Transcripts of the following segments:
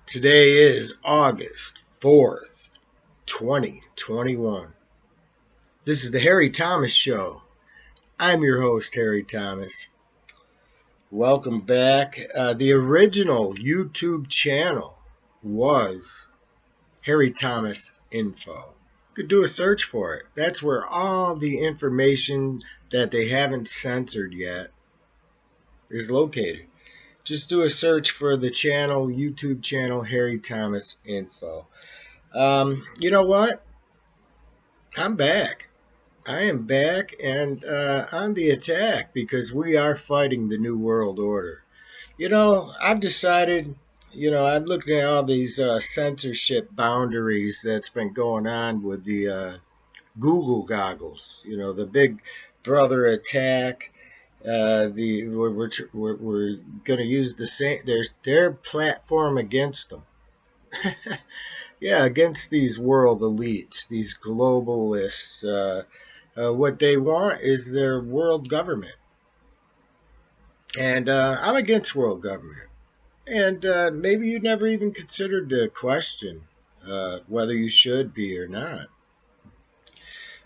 Today is August 4th, 2021. This is the Harry Thomas Show. I'm your host, Harry Thomas. Welcome back. The original YouTube channel was Harry Thomas Info. You could do a search for it. That's where all the information that they haven't censored yet is located. Just do a search for the YouTube channel, Harry Thomas Info. You know what? I'm back. I am back and on the attack because we are fighting the New World Order. I've decided, I'm looking at all these censorship boundaries that's been going on with the Google goggles, the big brother attack. We're going to use the same, their platform against them. Yeah, against these world elites, these globalists. What they want is their world government. And I'm against world government. And maybe you never even considered the question whether you should be or not.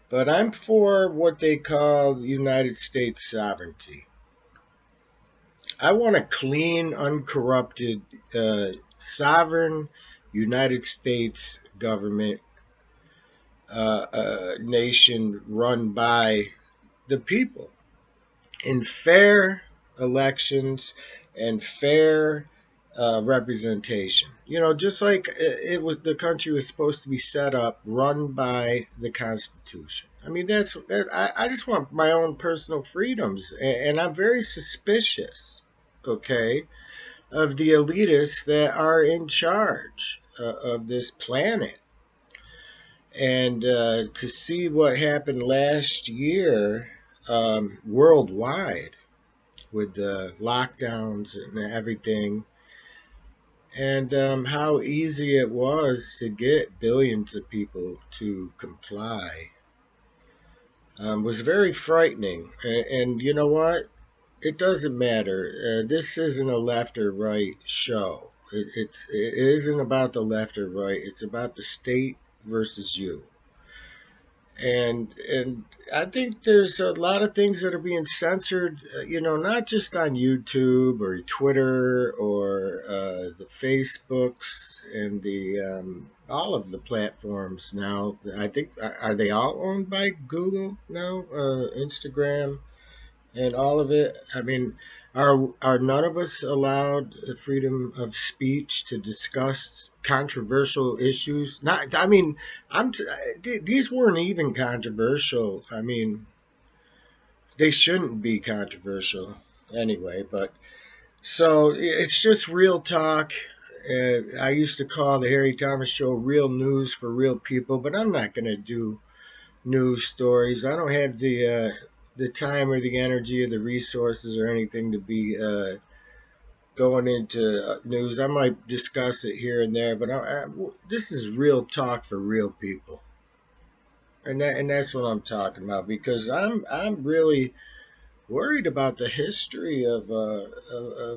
But I'm for what they call United States sovereignty. I want a clean, uncorrupted, sovereign United States government, a nation run by the people in fair elections and fair representation. Just like the country was supposed to be set up, run by the Constitution. I mean, I just want my own personal freedoms, and I'm very suspicious, okay, of the elitists that are in charge of this planet. And to see what happened last year worldwide with the lockdowns and everything, and how easy it was to get billions of people to comply, was very frightening. And you know what? It doesn't matter. This isn't a left or right show. It isn't about the left or right. It's about the state versus you. And I think there's a lot of things that are being censored, not just on YouTube or Twitter or the Facebooks and the all of the platforms now. I think are they all owned by Google now? Instagram and all of it. I mean, are none of us allowed the freedom of speech to discuss controversial issues? Not, I mean, these weren't even controversial. I mean, they shouldn't be controversial anyway. But so it's just real talk. I used to call the Harry Thomas Show "Real News for Real People," but I'm not going to do news stories. I don't have the time or the energy or the resources or anything to be going into news. I might discuss it here and there, but this is real talk for real people, and that's what I'm talking about, because I'm really worried about the history of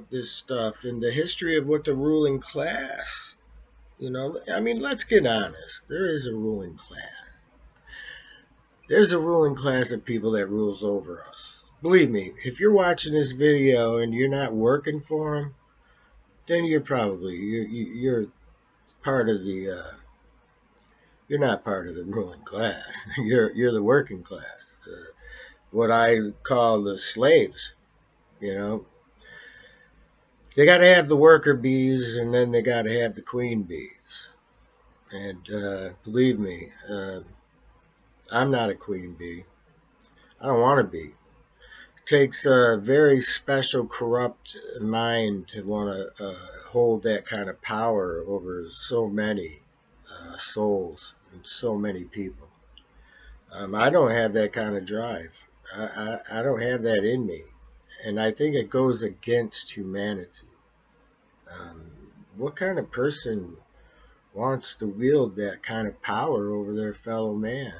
this stuff and the history of what the ruling class. I mean, let's get honest. There is a ruling class. There's a ruling class of people that rules over us. Believe me, if you're watching this video and you're not working for them, then you're part of the you're not part of the ruling class. You're the working class, what I call the slaves. You know, they got to have the worker bees, and then they got to have the queen bees. And believe me, I'm not a queen bee. I don't want to be. Takes a very special corrupt mind to want to hold that kind of power over so many souls and so many people. I don't have that kind of drive. I don't have that in me, and I think it goes against humanity. What kind of person wants to wield that kind of power over their fellow man?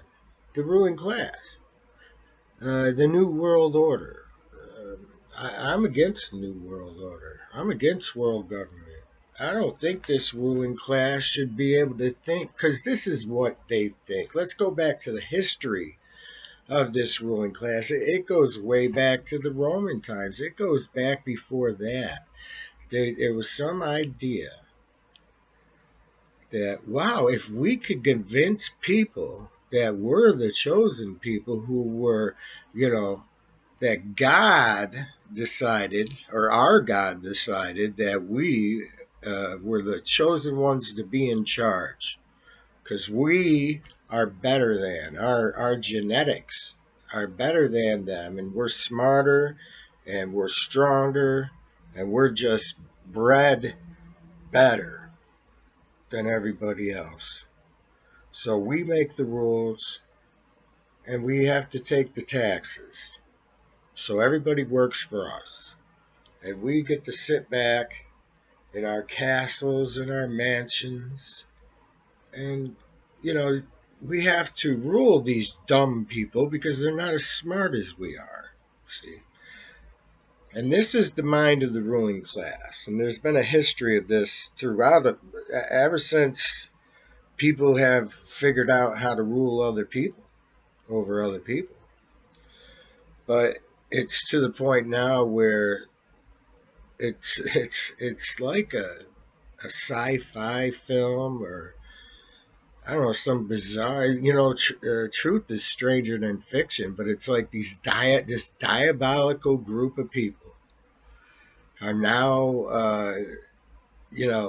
The ruling class, the New World Order. I'm against the New World Order. I'm against world government. I don't think this ruling class should be able to think, because this is what they think. Let's go back to the history of this ruling class. It goes way back to the Roman times. It goes back before that. There was some idea that, wow, if we could convince people that we're the chosen people who were, you know, that God decided, or our God decided, that we were the chosen ones to be in charge. Because we are better than, our genetics are better than them, and we're smarter, and we're stronger, and we're just bred better than everybody else. So we make the rules, and we have to take the taxes. So everybody works for us. And we get to sit back in our castles and our mansions. And, you know, we have to rule these dumb people because they're not as smart as we are. See? And this is the mind of the ruling class. And there's been a history of this throughout, ever since people have figured out how to rule other people over other people. But it's to the point now where it's like a sci-fi film, or I don't know, some bizarre, truth is stranger than fiction, but it's like this diabolical group of people are now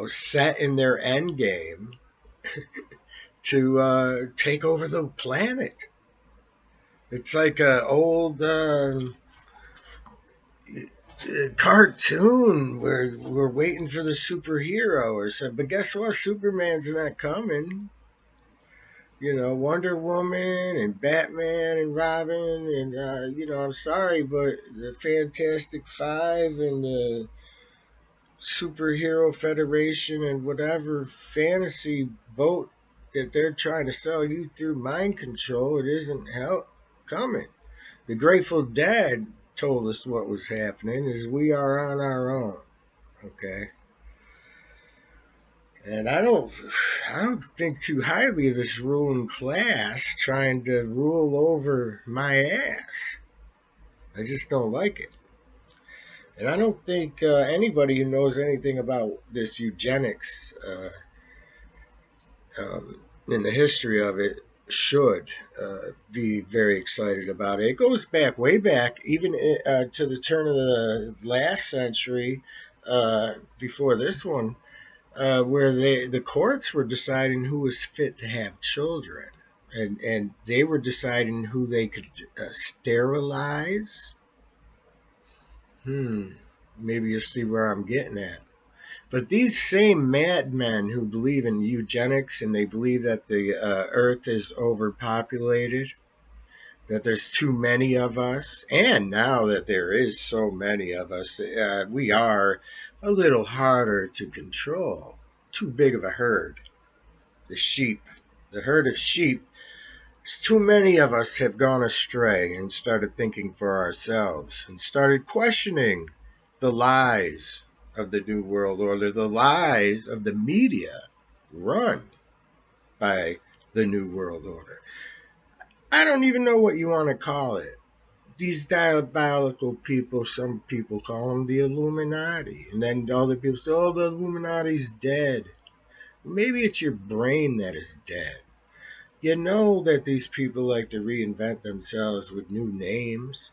set in their end game to take over the planet. It's like a old cartoon where we're waiting for the superhero or something. But guess what? Superman's not coming. Wonder Woman and Batman and Robin and I'm sorry, but the Fantastic Five and the Superhero Federation and whatever fantasy boat that they're trying to sell you through mind control, it isn't coming. The Grateful Dead told us what was happening is we are on our own. Okay. And I don't think too highly of this ruling class trying to rule over my ass. I just don't like it. And I don't think anybody who knows anything about this eugenics in the history of it should be very excited about it. It goes back, way back, even to the turn of the last century, before this one, where the courts were deciding who was fit to have children, and they were deciding who they could sterilize. Maybe you'll see where I'm getting at. But these same madmen who believe in eugenics and they believe that the earth is overpopulated, that there's too many of us, and now that there is so many of us, we are a little harder to control. Too big of a herd. The herd of sheep. Too many of us have gone astray and started thinking for ourselves and started questioning the lies of the New World Order, the lies of the media run by the New World Order. I don't even know what you want to call it. These diabolical people, some people call them the Illuminati. And then other people say, oh, the Illuminati's dead. Maybe it's your brain that is dead. You know that these people like to reinvent themselves with new names.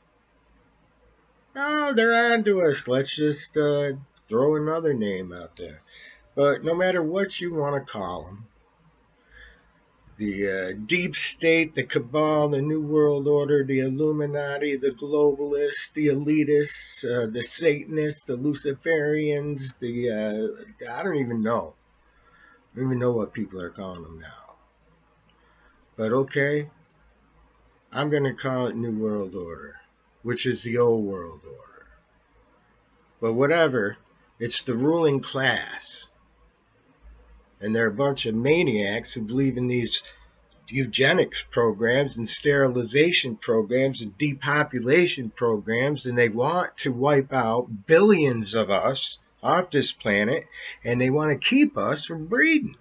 Oh, they're on to us. Let's just throw another name out there. But no matter what you want to call them, the deep state, the cabal, the New World Order, the Illuminati, the globalists, the elitists, the Satanists, the Luciferians, I don't even know. I don't even know what people are calling them now. But okay, I'm going to call it New World Order, which is the old world order. But whatever, it's the ruling class. And they're a bunch of maniacs who believe in these eugenics programs and sterilization programs and depopulation programs, and they want to wipe out billions of us off this planet, and they want to keep us from breeding.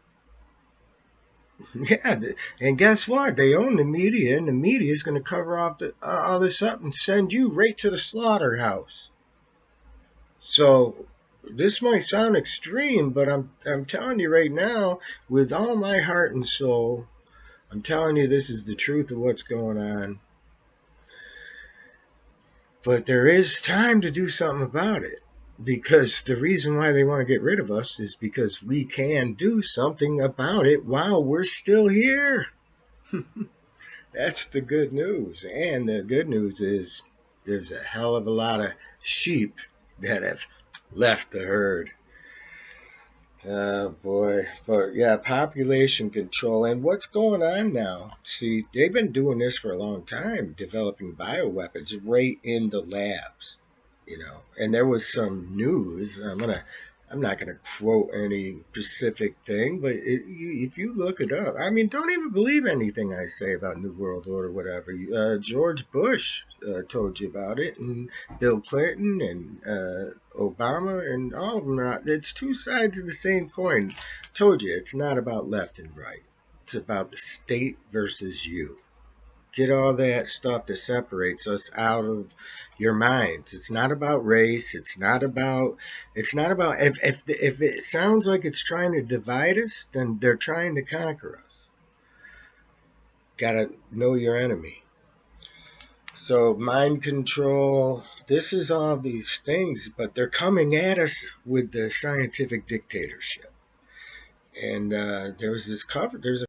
Yeah, and guess what? They own the media, and the media is going to cover off all this up and send you right to the slaughterhouse. So this might sound extreme, but I'm telling you right now, with all my heart and soul, I'm telling you this is the truth of what's going on. But there is time to do something about it. Because the reason why they want to get rid of us is because we can do something about it while we're still here. That's the good news. And the good news is there's a hell of a lot of sheep that have left the herd. Oh boy. But yeah, population control. And what's going on now? See, they've been doing this for a long time, developing bioweapons right in the labs. And there was some news. I'm not gonna quote any specific thing, but if you look it up, I mean, don't even believe anything I say about New World Order, whatever. George Bush told you about it, and Bill Clinton and Obama, and all of them it's two sides of the same coin. Told you, it's not about left and right. It's about the state versus you. Get all that stuff that separates us out of your minds. It's not about race. It's not about. If it sounds like it's trying to divide us, then they're trying to conquer us. Gotta know your enemy. So mind control. This is all these things, but they're coming at us with the scientific dictatorship. And there's a